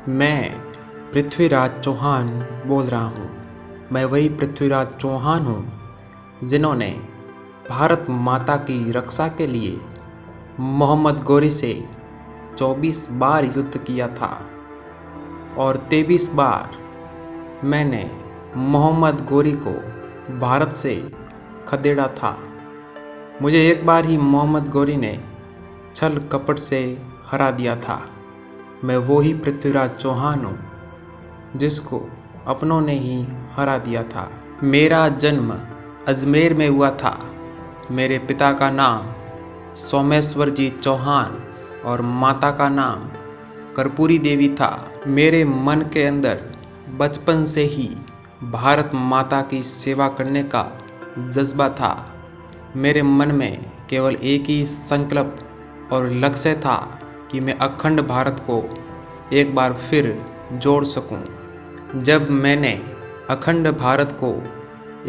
मैं पृथ्वीराज चौहान बोल रहा हूँ। मैं वही पृथ्वीराज चौहान हूँ जिन्होंने भारत माता की रक्षा के लिए मोहम्मद गोरी से 24 बार युद्ध किया था और 23 बार मैंने मोहम्मद गोरी को भारत से खदेड़ा था। मुझे एक बार ही मोहम्मद गोरी ने छल कपट से हरा दिया था। मैं वो ही पृथ्वीराज चौहान हूँ जिसको अपनों ने ही हरा दिया था। मेरा जन्म अजमेर में हुआ था। मेरे पिता का नाम सोमेश्वर जी चौहान और माता का नाम कर्पूरी देवी था। मेरे मन के अंदर बचपन से ही भारत माता की सेवा करने का जज्बा था। मेरे मन में केवल एक ही संकल्प और लक्ष्य था कि मैं अखंड भारत को एक बार फिर जोड़ सकूं। जब मैंने अखंड भारत को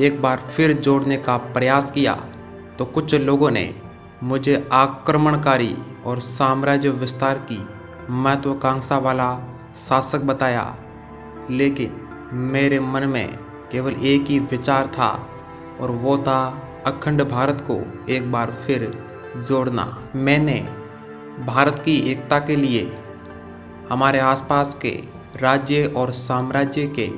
एक बार फिर जोड़ने का प्रयास किया तो कुछ लोगों ने मुझे आक्रमणकारी और साम्राज्य विस्तार की महत्वाकांक्षा वाला शासक बताया, लेकिन मेरे मन में केवल एक ही विचार था और वो था अखंड भारत को एक बार फिर जोड़ना। मैंने भारत की एकता के लिए हमारे आसपास के राज्य और साम्राज्य के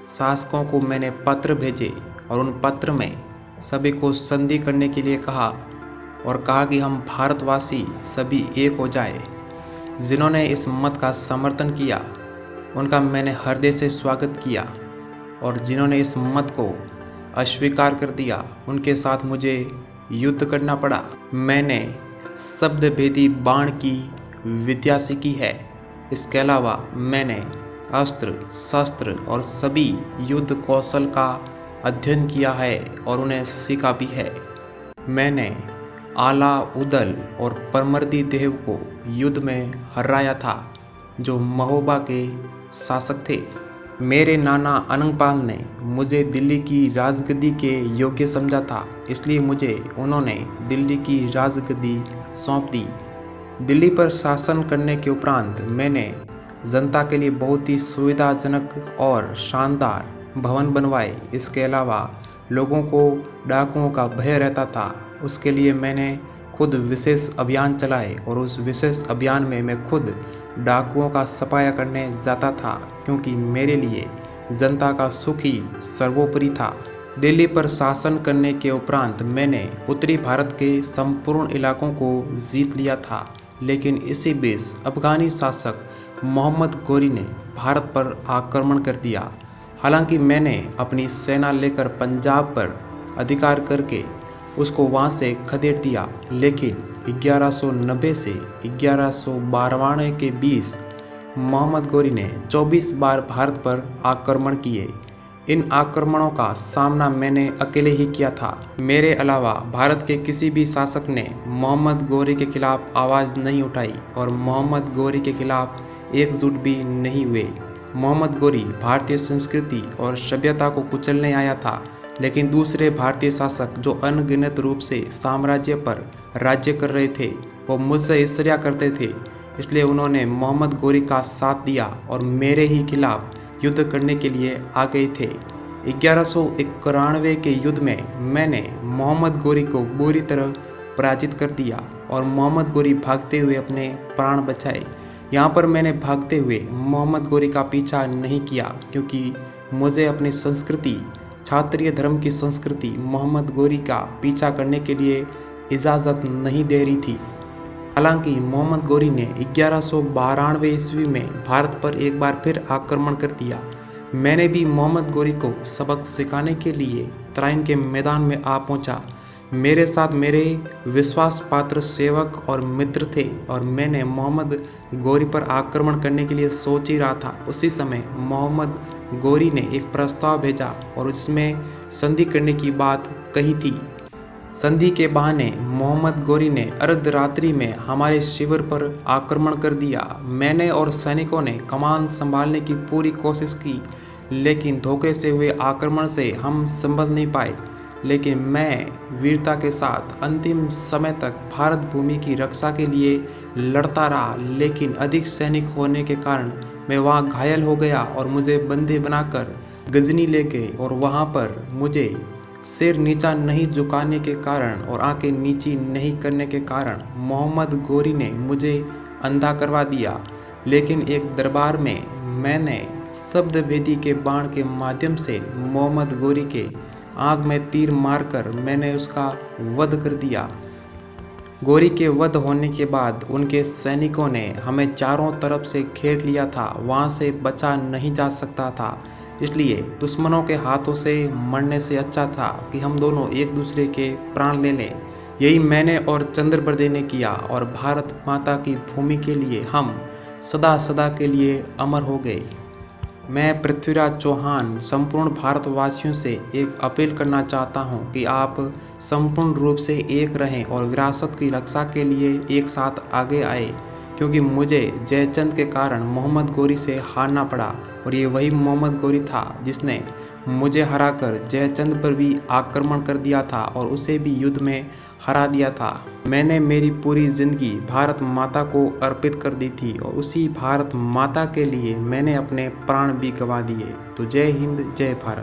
शासकों को मैंने पत्र भेजे और उन पत्र में सभी को संधि करने के लिए कहा और कहा कि हम भारतवासी सभी एक हो जाए। जिन्होंने इस मत का समर्थन किया उनका मैंने हृदय से स्वागत किया और जिन्होंने इस मत को अस्वीकार कर दिया उनके साथ मुझे युद्ध करना पड़ा। मैंने शब्द भेदी बाण की विद्या सीखी है। इसके अलावा मैंने अस्त्र शस्त्र और सभी युद्ध कौशल का अध्ययन किया है और उन्हें सीखा भी है। मैंने आला उदल और परमर्दी देव को युद्ध में हराया था जो महोबा के शासक थे। मेरे नाना अनंगपाल ने मुझे दिल्ली की राजगद्दी के योग्य समझा था, इसलिए मुझे उन्होंने दिल्ली की राजगद्दी सौंप दी। दिल्ली पर शासन करने के उपरांत मैंने जनता के लिए बहुत ही सुविधाजनक और शानदार भवन बनवाए। इसके अलावा लोगों को डाकुओं का भय रहता था, उसके लिए मैंने खुद विशेष अभियान चलाए और उस विशेष अभियान में मैं खुद डाकुओं का सफाया करने जाता था क्योंकि मेरे लिए जनता का सुख ही सर्वोपरि था। दिल्ली पर शासन करने के उपरांत मैंने उत्तरी भारत के संपूर्ण इलाकों को जीत लिया था, लेकिन इसी बीच अफगानी शासक मोहम्मद गोरी ने भारत पर आक्रमण कर दिया। हालांकि मैंने अपनी सेना लेकर पंजाब पर अधिकार करके उसको वहां से खदेड़ दिया, लेकिन 1190 से 1192 के बीच मोहम्मद गोरी ने 24 बार भारत पर आक्रमण किए। इन आक्रमणों का सामना मैंने अकेले ही किया था। मेरे अलावा भारत के किसी भी शासक ने मोहम्मद गोरी के खिलाफ आवाज़ नहीं उठाई और मोहम्मद गोरी के खिलाफ एकजुट भी नहीं हुए। मोहम्मद गोरी भारतीय संस्कृति और सभ्यता को कुचलने आया था, लेकिन दूसरे भारतीय शासक जो अनगिनत रूप से साम्राज्य पर राज्य कर रहे थे वो मुझसे ईर्ष्या करते थे, इसलिए उन्होंने मोहम्मद गोरी का साथ दिया और मेरे ही खिलाफ युद्ध करने के लिए आ गए थे। 1191 के युद्ध में मैंने मोहम्मद गोरी को बुरी तरह पराजित कर दिया और मोहम्मद गोरी भागते हुए अपने प्राण बचाए। यहाँ पर मैंने भागते हुए मोहम्मद गोरी का पीछा नहीं किया क्योंकि मुझे अपनी संस्कृति, क्षत्रिय धर्म की संस्कृति मोहम्मद गोरी का पीछा करने के लिए इजाज़त नहीं दे रही थी। हालांकि मोहम्मद गोरी ने 1192 ईस्वी में भारत पर एक बार फिर आक्रमण कर दिया। मैंने भी मोहम्मद गोरी को सबक सिखाने के लिए तराइन के मैदान में आ पहुंचा। मेरे साथ मेरे विश्वास पात्र सेवक और मित्र थे और मैंने मोहम्मद गोरी पर आक्रमण करने के लिए सोच ही रहा था। उसी समय मोहम्मद गोरी ने एक प्रस्ताव भेजा और उसमें संधि करने की बात कही थी। संधि के बहाने मोहम्मद गोरी ने अर्धरात्रि में हमारे शिविर पर आक्रमण कर दिया। मैंने और सैनिकों ने कमान संभालने की पूरी कोशिश की, लेकिन धोखे से हुए आक्रमण से हम संभल नहीं पाए। लेकिन मैं वीरता के साथ अंतिम समय तक भारत भूमि की रक्षा के लिए लड़ता रहा। लेकिन अधिक सैनिक होने के कारण मैं वहाँ घायल हो गया और मुझे बंदी बनाकर गजनी ले गए और वहाँ पर मुझे सिर नीचा नहीं झुकाने के कारण और आंखें नीची नहीं करने के कारण मोहम्मद गोरी ने मुझे अंधा करवा दिया। लेकिन एक दरबार में मैंने शब्द भेदी के बाण के माध्यम से मोहम्मद गोरी के आँख में तीर मारकर मैंने उसका वध कर दिया। गोरी के वध होने के बाद उनके सैनिकों ने हमें चारों तरफ से घेर लिया था, वहाँ से बचा नहीं जा सकता था। इसलिए दुश्मनों के हाथों से मरने से अच्छा था कि हम दोनों एक दूसरे के प्राण ले लें। यही मैंने और चंद्रबरदे ने किया और भारत माता की भूमि के लिए हम सदा सदा के लिए अमर हो गए। मैं पृथ्वीराज चौहान संपूर्ण भारतवासियों से एक अपील करना चाहता हूं कि आप संपूर्ण रूप से एक रहें और विरासत की रक्षा के लिए एक साथ आगे आए, क्योंकि मुझे जयचंद के कारण मोहम्मद गोरी से हारना पड़ा और ये वही मोहम्मद गोरी था जिसने मुझे हराकर जयचंद पर भी आक्रमण कर दिया था और उसे भी युद्ध में हरा दिया था। मैंने मेरी पूरी ज़िंदगी भारत माता को अर्पित कर दी थी और उसी भारत माता के लिए मैंने अपने प्राण भी गंवा दिए। तो जय हिंद, जय भारत।